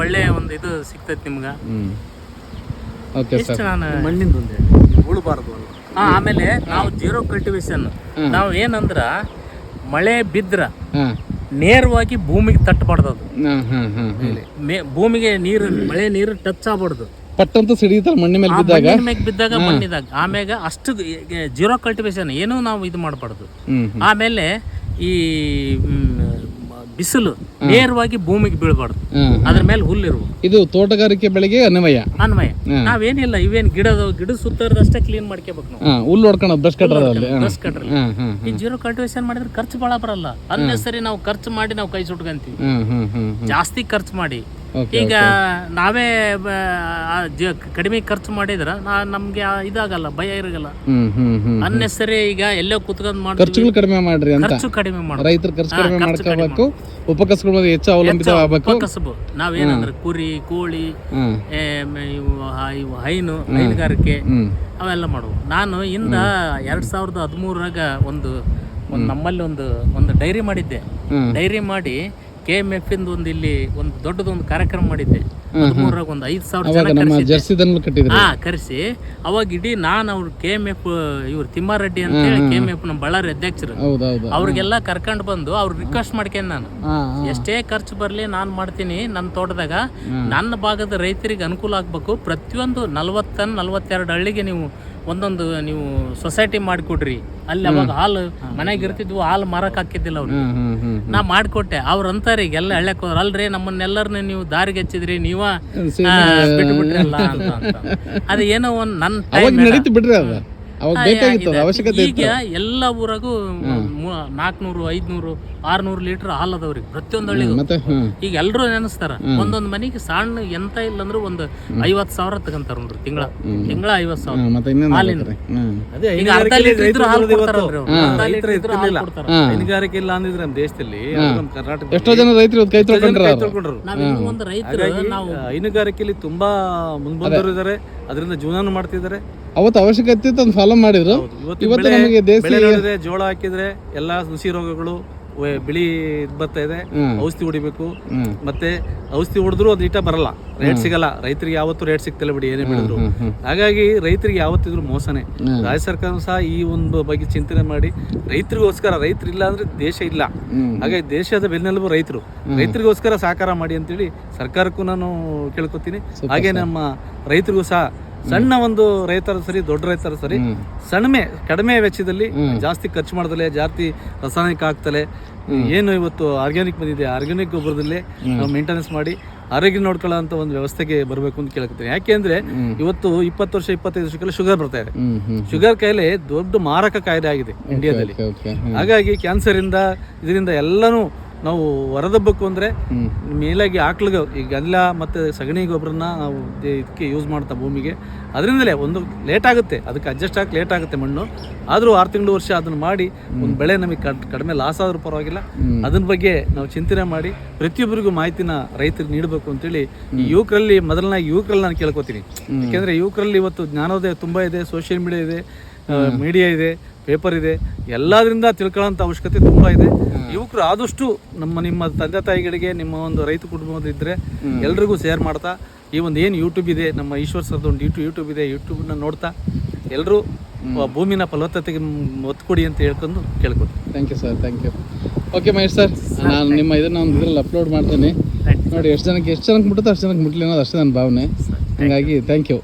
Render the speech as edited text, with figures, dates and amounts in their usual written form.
ಒಳ್ಳೆ ಒಂದು ಇದು ಸಿಗ್ತೈತಿ ನಿಮ್ಗೆ. ಓಕೆ ಎಷ್ಟು ಸರ್. ನಾನು ಮಣ್ಣಿಂದ ಒಂದೇ ಉಳಬಾರ್ದು. ಆಮೇಲೆ ನಾವು ಜೀರೋ ಕಲ್ಟಿವೇಶನ್ ನಾವು ಏನಂದ್ರ ಮಳೆ ಬಿದ್ರ ನೇರವಾಗಿ ಭೂಮಿಗೆ ತಟ್ಟಬಾರ್ದು. ಅದು ಭೂಮಿಗೆ ನೀರು ಮಳೆ ನೀರು ಟಚ್ ಆಗ್ಬಾರ್ದು. ಪಟ್ಟಂತ ಸಿಡಿತಾರೆ ಮಣ್ಣಿನ ಮೇಲೆ ಬಿದ್ದಾಗ ಮಣ್ಣಿದಾಗ. ಆಮ್ಯಾಗ ಅಷ್ಟು ಜೀರೋ ಕಲ್ಟಿವೇಶನ್ ಏನೂ ನಾವು ಇದು ಮಾಡಬಾರ್ದು. ಆಮೇಲೆ ಈ ಬಿಸಿಲು ನೇರವಾಗಿ ಭೂಮಿಗೆ ಬೀಳಬಾರ್ದು, ಅದ್ರ ಮೇಲೆ ಹುಲ್ಲಿರುವ. ಇದು ತೋಟಗಾರಿಕೆ ಬೆಳೆಗೆ ಅನ್ವಯ. ನಾವೇನಿಲ್ಲ, ಇವೇನ್ ಗಿಡ ಸುತ್ತದಷ್ಟೇ ಕ್ಲೀನ್ ಮಾಡ್ಕೋಬೇಕು ನಾವು. ಹುಲ್ಲು ಹೊಡ್ಕೊಳ್ಳೋದು ಬ್ರಷ್ ಕಟ್ಟರಲ್ಲಿ. ಈ ಜೀರೋ ಕಲ್ಟಿವೇಶನ್ ಮಾಡಿದ್ರೆ ಖರ್ಚು ಭಾಳ ಬರಲ್ಲ. ಅನ್ನೆಸರಿ ನಾವು ಖರ್ಚು ಮಾಡಿ ನಾವು ಕೈ ಸುಟ್ಕೊಂತೀವಿ, ಜಾಸ್ತಿ ಖರ್ಚು ಮಾಡಿ. ಈಗ ನಾವೇ ಕಡಿಮೆ ಖರ್ಚು ಮಾಡಿದ್ರ ನಮ್ಗೆ ಇದಾಗಲ್ಲ, ಭಯ ಇರಲ್ಲ. ಅನ್ನೆಸರಿ ಈಗ ಎಲ್ಲೋ ಕುತ್ಕೊಂಡ್ ಖರ್ಚುಗಳು ಕಡಿಮೆ ಮಾಡ್ರಿ ಅಂತ. ಖರ್ಚು ಕಡಿಮೆ ಮಾಡಿ ರೈತರು ಖರ್ಚು ಕಡಿಮೆ ಮಾಡ್ಕೋಬೇಕು, ಉಪಕಸಬುಗಳ ಮೇಲೆ ಹೆಚ್ಚು ಅವಲಂಬಿತ ಆಗಬೇಕು. ಉಪಕಸಬು ನಾವೇನಂದ್ರೆ ಕುರಿ, ಕೋಳಿ, ಹೈನು, ಹೈನುಗಾರಿಕೆ ಅವೆಲ್ಲ ಮಾಡುವ. ನಾನು ಇಂದ 2013 ಒಂದು ನಮ್ಮಲ್ಲಿ ಒಂದು ಡೈರಿ ಮಾಡಿದ್ದೆ. ಡೈರಿ ಮಾಡಿ KMF ಇಂದ ಇಲ್ಲಿ ಒಂದು ದೊಡ್ಡದೊಂದು ಕಾರ್ಯಕ್ರಮ ಮಾಡಿದ್ದೆ. 13 ಒಂದು 5,000 ಜನ ಕರೆಸಿ ಅವಾಗ ಇಡೀ ನಾನು ಅವ್ರು KMF ಇವ್ರು ತಿಮ್ಮಾರೆಡ್ಡಿ ಅಂತ ಹೇಳಿ KMF ನಮ್ಮ ಬಳ್ಳಾರಿ ಅಧ್ಯಕ್ಷರು, ಅವ್ರಿಗೆಲ್ಲ ಕರ್ಕೊಂಡು ಬಂದು ಅವ್ರು ರಿಕ್ವೆಸ್ಟ್ ಮಾಡ್ಕೊಂಡು ನಾನು ಎಷ್ಟೇ ಖರ್ಚು ಬರಲಿ ನಾನು ಮಾಡ್ತೀನಿ. ನನ್ನ ತೋಟದಾಗ ನನ್ನ ಭಾಗದ ರೈತರಿಗೆ ಅನುಕೂಲ ಆಗ್ಬೇಕು. ಪ್ರತಿಯೊಂದು 40-42 ಹಳ್ಳಿಗೆ ನೀವು ಒಂದೊಂದು ನೀವು ಸೊಸೈಟಿ ಮಾಡಿಕೊಡ್ರಿ. ಅಲ್ಲಿ ಅವಾಗ ಹಾಲು ಮನೆಗೆ ಇರ್ತಿದ್ವು, ಹಾಲು ಮಾರಕ್ ಹಾಕಿದ್ದಿಲ್ಲ ಅವ್ರು. ನಾ ಮಾಡಿಕೊಟ್ಟೆ. ಅವ್ರ ಅಂತಾರೆ ಈಗೆಲ್ಲ ಹಳ್ಳ್ಯಾಕ ಹೋದ್ರ, ಅಲ್ರಿ ನಮ್ಮನ್ನೆಲ್ಲರನ್ನ ನೀವು ದಾರಿಗೆ ಹಚ್ಚಿದ್ರಿ, ನೀವ ಬಿಟ್ಬಿಟ್ರಲ್ಲ ಅಂತ. ಅದು ಏನೋ ಒಂದು ನನ್ನ ಬಿಡ್ರಿ ಅದು ಈಗ ಎಲ್ಲ ಊರಾಗೂ 400, 500, 600 ಲೀಟರ್ ಹಾಲು ಅದಾವ್ರಿಗೆ ಪ್ರತಿಯೊಂದು ಹಳ್ಳಿಗೂ. ಈಗ ಎಲ್ರು ನೆನೆಸ್ತಾರ ಒಂದೊಂದ್ ಮನೆಗೆ ಸಣ್ಣ ಎಂತ ಇಲ್ಲ ಅಂದ್ರೆ ಒಂದು 50,000 ತಗೊಂತಾರ ನೋಡ್ರಿ. ತಿಂಗಳ 50,000 ಹಾಲಿನ. ಹೈನುಗಾರಿಕೆ ಇಲ್ಲ ಅಂದಿದ್ರೆ ನಮ್ಮ ದೇಶದಲ್ಲಿ, ಕರ್ನಾಟಕ ಎಷ್ಟೋ ಜನ ರೈತರು ಕೈ ತೊಳ್ಕೊಂಡ್ರು. ಒಂದು ರೈತರು ಹೈನುಗಾರಿಕೆಯಲ್ಲಿ ತುಂಬಾ ಮುಂಬಂದವರು ಇದಾರೆ, ಅದರಿಂದ ಜೀವನ ಮಾಡ್ತಿದ್ದಾರೆ. ಅವತ್ತು ಅವಶ್ಯಕತೆ ಇತ್ತು, ಫಾಲೋ ಮಾಡಿದ್ರು. ಇವತ್ತು ನಮಗೆ ಬೆಳೆ ಜೋಳ ಹಾಕಿದ್ರೆ ಎಲ್ಲಾ ನುಸಿ ರೋಗಗಳು, ಬಿಳಿ ಬರ್ತಾ ಇದೆ, ಔಷಧಿ ಹೊಡಿಬೇಕು. ಮತ್ತೆ ಔಷಧಿ ಹೊಡೆದ್ರು ಅದು ಇಟ ಬರಲ್ಲ, ರೇಟ್ ಸಿಗಲ್ಲ. ರೈತರಿಗೆ ಯಾವತ್ತೂ ರೇಟ್ ಸಿಗ್ತಿಲ್ಲ ಬಿಡಿ, ಏನೇ ಬೆಳೆದ್ರು. ಹಾಗಾಗಿ ರೈತರಿಗೆ ಯಾವತ್ತಿದ್ರು ಮೋಸನೇ. ರಾಜ್ಯ ಸರ್ಕಾರ ಸಹ ಈ ಒಂದು ಬಗ್ಗೆ ಚಿಂತನೆ ಮಾಡಿ ರೈತರಿಗೋಸ್ಕರ, ರೈತರಿಲ್ಲ ಅಂದ್ರೆ ದೇಶ ಇಲ್ಲ. ಹಾಗಾಗಿ ದೇಶದ ಬೆನ್ನೆಲುಬು ರೈತರು, ರೈತರಿಗೋಸ್ಕರ ಸಹಕಾರ ಮಾಡಿ ಅಂತೇಳಿ ಸರ್ಕಾರಕ್ಕೂ ನಾನು ಕೇಳ್ಕೊತೀನಿ. ಹಾಗೆ ನಮ್ಮ ರೈತರಿಗೂ ಸಹ ಸಣ್ಣ ಒಂದು ರೈತರ ಸರಿ, ದೊಡ್ಡ ರೈತರ ಸರಿ, ಕಡಿಮೆ ವೆಚ್ಚದಲ್ಲಿ ಜಾಸ್ತಿ ಖರ್ಚು ಮಾಡ್ದಲೆ, ಜಾಸ್ತಿ ರಾಸಾಯನಿಕ ಹಾಕ್ತಲೆ, ಏನು ಇವತ್ತು ಆರ್ಗ್ಯಾನಿಕ್ ಬಂದಿದೆ, ಆರ್ಗ್ಯಾನಿಕ್ ಗೊಬ್ಬರದಲ್ಲೇ ನಾವು ಮೇಂಟೆನೆನ್ಸ್ ಮಾಡಿ ಆರೋಗ್ಯ ನೋಡ್ಕೊಳ್ಳೋ ಅಂತ ಒಂದು ವ್ಯವಸ್ಥೆಗೆ ಬರಬೇಕು ಅಂತ ಕೇಳ್ಕೊತೀನಿ. ಯಾಕೆಂದ್ರೆ ಇವತ್ತು 20 ವರ್ಷ 25 ವರ್ಷಕ್ಕೆಲ್ಲ ಶುಗರ್ ಬರ್ತಾ ಇದೆ. ಶುಗರ್ ಕಾಯಿಲೆ ದೊಡ್ಡ ಮಾರಕ ಕಾಯಿಲೆ ಆಗಿದೆ ಇಂಡಿಯಾದಲ್ಲಿ. ಹಾಗಾಗಿ ಕ್ಯಾನ್ಸರ್ ಇದರಿಂದ ಎಲ್ಲನೂ ನಾವು ಹೊರದಬ್ಬಬೇಕು ಅಂದರೆ ಮೇಲಾಗಿ ಆಕಳಿಗೆ ಈ ಗಲ್ಲ ಮತ್ತು ಸಗಣಿ ಗೊಬ್ಬರನ್ನ ನಾವು ಇದಕ್ಕೆ ಯೂಸ್ ಮಾಡ್ತಾ ಭೂಮಿಗೆ, ಅದರಿಂದಲೇ ಒಂದು ಲೇಟ್ ಆಗುತ್ತೆ, ಅದಕ್ಕೆ ಅಡ್ಜಸ್ಟ್ ಆಗಿ ಲೇಟ್ ಆಗುತ್ತೆ ಮಣ್ಣು. ಆದರೂ 6 ತಿಂಗಳು ವರ್ಷ ಅದನ್ನು ಮಾಡಿ ಒಂದು ಬೆಳೆ ನಮಗೆ ಕಡಿಮೆ ಲಾಸ್ ಆದ್ರೂ ಪರವಾಗಿಲ್ಲ. ಅದ್ರ ಬಗ್ಗೆ ನಾವು ಚಿಂತನೆ ಮಾಡಿ ಪ್ರತಿಯೊಬ್ಬರಿಗೂ ಮಾಹಿತಿನ ರೈತರಿಗೆ ನೀಡಬೇಕು ಅಂತೇಳಿ ಈ ಯುವಕರಲ್ಲಿ ಯುವಕರಲ್ಲಿ ನಾನು ಕೇಳ್ಕೊತೀನಿ. ಯಾಕೆಂದರೆ ಯುವಕರಲ್ಲಿ ಇವತ್ತು ಜ್ಞಾನೋದಯ ತುಂಬ ಇದೆ, ಸೋಷಿಯಲ್ ಮೀಡಿಯಾ ಇದೆ, ಪೇಪರ್ ಇದೆ, ಎಲ್ಲದರಿಂದ ತಿಳ್ಕೊಳ್ಳೋಂಥ ಅವಶ್ಯಕತೆ ತುಂಬ ಇದೆ. ಯುವಕರು ಆದಷ್ಟು ನಿಮ್ಮ ತಂದೆ ತಾಯಿಗಳಿಗೆ, ನಿಮ್ಮ ಒಂದು ರೈತ ಕುಟುಂಬದಿದ್ದರೆ ಎಲ್ರಿಗೂ ಶೇರ್ ಮಾಡ್ತಾ, ಈ ಒಂದು ಏನು ಯೂಟ್ಯೂಬ್ ಇದೆ, ನಮ್ಮ ಈಶ್ವರ್ ಸರ್ದು ಒಂದು ಯೂಟ್ಯೂಬ್ ಇದೆ, ಯೂಟ್ಯೂಬ್ನ ನೋಡ್ತಾ ಎಲ್ಲರೂ ಭೂಮಿನ ಫಲವತ್ತತೆಗೆ ಒತ್ತು ಕೊಡಿ ಅಂತ ಕೇಳ್ಕೊತೀನಿ. Thank you sir, thank you. Okay Mahesh sir, ನಾನು ನಿಮ್ಮ ಇದನ್ನು ಒಂದು ಇದರಲ್ಲಿ ಅಪ್ಲೋಡ್ ಮಾಡ್ತೀನಿ. ನೋಡಿ ಎಷ್ಟು ಜನಕ್ಕೆ ಮುಟ್ಟುತ್ತೋ ಅಷ್ಟು ಜನಕ್ಕೆ ಮುಟ್ಟಲಿ ಅನ್ನೋದು ಅಷ್ಟೇ ನನ್ನ ಭಾವನೆ. ಹಾಗಾಗಿ ಥ್ಯಾಂಕ್ ಯು.